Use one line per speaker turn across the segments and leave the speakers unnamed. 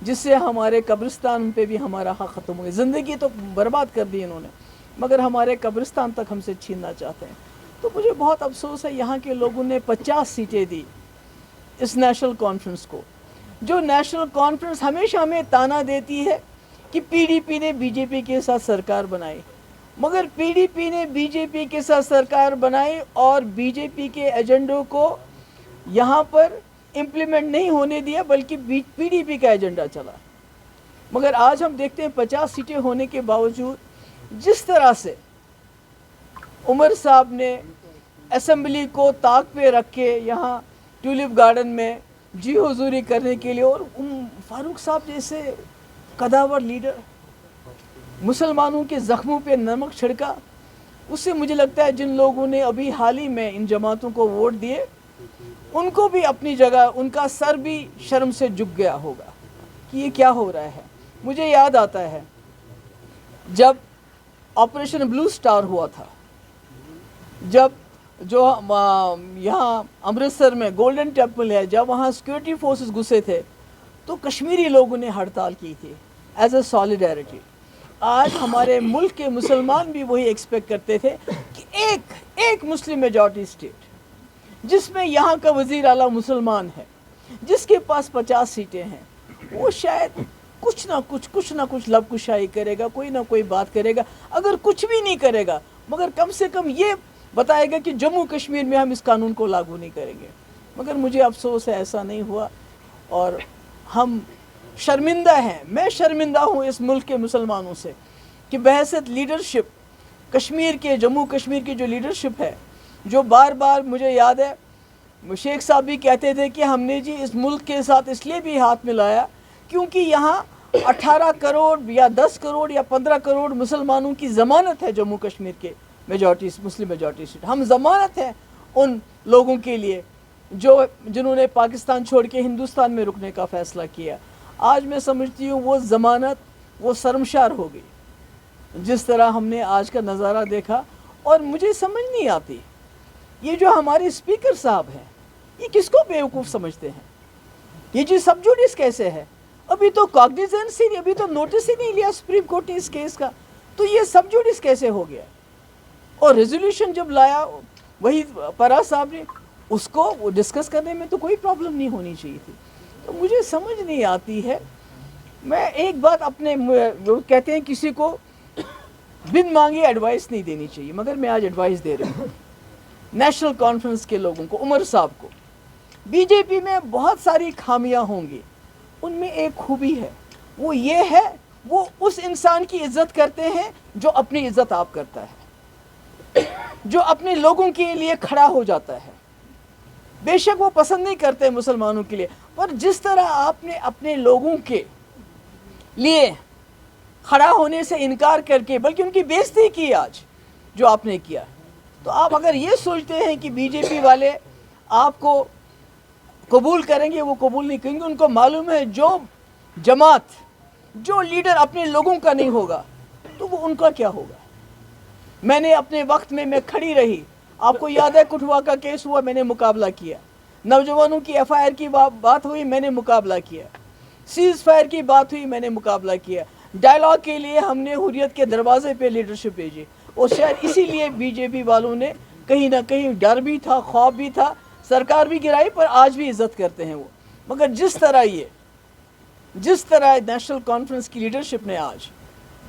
جس سے ہمارے قبرستان پہ بھی ہمارا حق ختم ہو گیا. زندگی تو برباد کر دی انہوں نے، مگر ہمارے قبرستان تک ہم سے چھیننا چاہتے ہیں. تو مجھے بہت افسوس ہے یہاں کے لوگوں نے 50 سیٹیں دی اس نیشنل کانفرنس کو. جو نیشنل کانفرنس ہمیشہ ہمیں تانا دیتی ہے کہ پی ڈی پی نے بی جے پی کے ساتھ سرکار بنائی، مگر پی ڈی پی نے بی جے پی کے ساتھ سرکار بنائی اور بی جے پی کے ایجنڈوں کو یہاں پر امپلیمنٹ نہیں ہونے دیا، بلکہ پی ڈی پی کا ایجنڈا چلا. مگر آج ہم دیکھتے ہیں 50 سیٹیں ہونے کے باوجود جس طرح سے عمر صاحب نے اسمبلی کو طاق پہ رکھ کے یہاں ٹیولپ گارڈن میں جی حضوری کرنے کے لیے، اور فاروق صاحب جیسے قداور لیڈر مسلمانوں کے زخموں پہ نمک چھڑکا، اس سے مجھے لگتا ہے جن لوگوں نے ابھی حال ہی میں ان جماعتوں کو ووٹ دیے ان کو بھی اپنی جگہ ان کا سر بھی شرم سے جھک گیا ہوگا کہ یہ کیا ہو رہا ہے. مجھے یاد آتا ہے جب آپریشن بلو سٹار ہوا تھا، جب جو یہاں امرتسر میں گولڈن ٹیمپل ہے، جب وہاں سیکورٹی فورسز گھسے تھے تو کشمیری لوگوں نے ہڑتال کی تھی ایز اے سالیڈیرٹی. آج ہمارے ملک کے مسلمان بھی وہی ایکسپیکٹ کرتے تھے کہ ایک مسلم میجارٹی اسٹیٹ جس میں یہاں کا وزیر اعلیٰ مسلمان ہے، جس کے پاس 50 سیٹیں ہیں، وہ شاید کچھ نہ کچھ لب کشائی کرے گا، کوئی نہ کوئی بات کرے گا. اگر کچھ بھی نہیں کرے گا مگر کم سے کم یہ بتائے گا کہ جموں کشمیر میں ہم اس قانون کو لاگو نہیں کریں گے. مگر مجھے افسوس ہے ایسا نہیں ہوا، اور ہم شرمندہ ہیں. میں شرمندہ ہوں اس ملک کے مسلمانوں سے کہ بحیثیت لیڈرشپ کشمیر کے، جموں کشمیر کی جو لیڈرشپ ہے، جو بار بار مجھے یاد ہے شیخ صاحب بھی کہتے تھے کہ ہم نے جی اس ملک کے ساتھ اس لیے بھی ہاتھ ملایا کیونکہ یہاں 18 کروڑ یا 10 کروڑ یا 15 کروڑ مسلمانوں کی ضمانت ہے جموں کشمیر کے میجارٹی مسلم میجارٹی سیٹ. ہم ضمانت ہیں ان لوگوں کے لیے جنہوں نے پاکستان چھوڑ کے ہندوستان میں رکنے کا فیصلہ کیا. آج میں سمجھتی ہوں وہ ضمانت وہ شرمشار ہو گئی جس طرح ہم نے آج کا نظارہ دیکھا. اور مجھے سمجھ نہیں آتی یہ جو ہمارے اسپیکر صاحب ہیں یہ کس کو بیوقوف سمجھتے ہیں. یہ جی سب جوڈیس کیسے ہے؟ ابھی تو کاگنیزنس ہی، ابھی تو نوٹس ہی نہیں لیا سپریم کورٹ نے اس کیس کا، تو یہ سب جوڈیس کیسے ہو گیا؟ اور ریزولوشن جب لایا وہی پرا صاحب نے، اس کو وہ ڈسکس کرنے میں تو کوئی پرابلم نہیں ہونی چاہیے تھی. تو مجھے سمجھ نہیں آتی ہے. میں ایک بات اپنے کہتے ہیں کسی کو بن مانگے ایڈوائس نہیں دینی چاہیے، مگر میں آج ایڈوائس دے رہی ہوں نیشنل کانفرنس کے لوگوں کو، عمر صاحب کو. بی جے پی میں بہت ساری خامیاں ہوں گی، ان میں ایک خوبی ہے، وہ یہ ہے وہ اس انسان کی عزت کرتے ہیں جو اپنی عزت آپ کرتا ہے، جو اپنے لوگوں کے لیے کھڑا ہو جاتا ہے. بے شک وہ پسند نہیں کرتے مسلمانوں کے لیے، پر جس طرح آپ نے اپنے لوگوں کے لیے کھڑا ہونے سے انکار کر کے بلکہ ان کی بےزتی کی آج جو آپ نے کیا، تو آپ اگر یہ سوچتے ہیں کہ بی جے پی والے آپ کو قبول کریں گے، وہ قبول نہیں کریں گے. ان کو معلوم ہے جو جماعت جو لیڈر اپنے لوگوں کا نہیں ہوگا تو وہ ان کا کیا ہوگا. میں نے اپنے وقت میں کھڑی رہی، آپ کو یاد ہے کٹھوا کا کیس ہوا، میں نے مقابلہ کیا. نوجوانوں کی ایف آئی آر کی بات ہوئی، میں نے مقابلہ کیا. سیز فائر کی بات ہوئی، میں نے مقابلہ کیا. ڈائلاگ کے لیے ہم نے حریت کے دروازے پہ لیڈرشپ بھیجی، اور شاید اسی لیے بی جے پی والوں نے کہیں نہ کہیں ڈر بھی تھا، خوف بھی تھا، سرکار بھی گرائی، پر آج بھی عزت کرتے ہیں وہ. مگر جس طرح نیشنل کانفرنس کی لیڈرشپ نے آج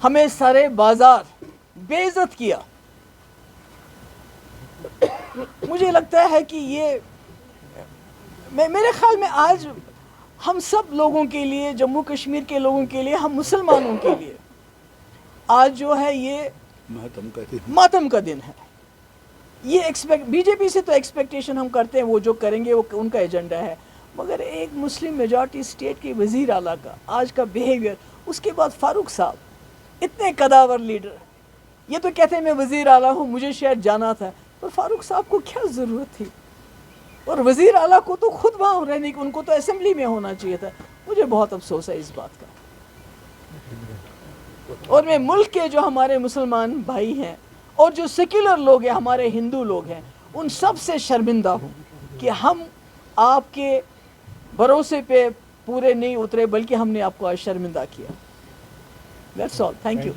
ہمیں سارے بازار بے عزت کیا، مجھے لگتا ہے کہ یہ میرے خیال میں آج ہم سب لوگوں کے لیے، جموں کشمیر کے لوگوں کے لیے، ہم مسلمانوں کے لیے آج جو ہے یہ ماتم کا دن ہے. یہ بی جے پی سے تو ایکسپیکٹیشن ہم کرتے ہیں وہ جو کریں گے وہ ان کا ایجنڈا ہے، مگر ایک مسلم میجارٹی اسٹیٹ کے وزیر اعلیٰ کا آج کا بیہیویئر، اس کے بعد فاروق صاحب اتنے قداور لیڈر، یہ تو کہتے ہیں میں وزیر اعلیٰ ہوں، مجھے شاید جانا تھا، پر فاروق صاحب کو کیا ضرورت تھی؟ اور وزیر اعلیٰ کو تو خود وہاں رہنے کی، ان کو تو اسمبلی میں ہونا چاہیے تھا. مجھے بہت افسوس ہے اس بات کا. اور میں ملک کے جو ہمارے مسلمان بھائی ہیں اور جو سیکولر لوگ ہیں، ہمارے ہندو لوگ ہیں، ان سب سے شرمندہ ہوں کہ ہم آپ کے بھروسے پہ پورے نہیں اترے بلکہ ہم نے آپ کو آج شرمندہ کیا. That's all. Thank you.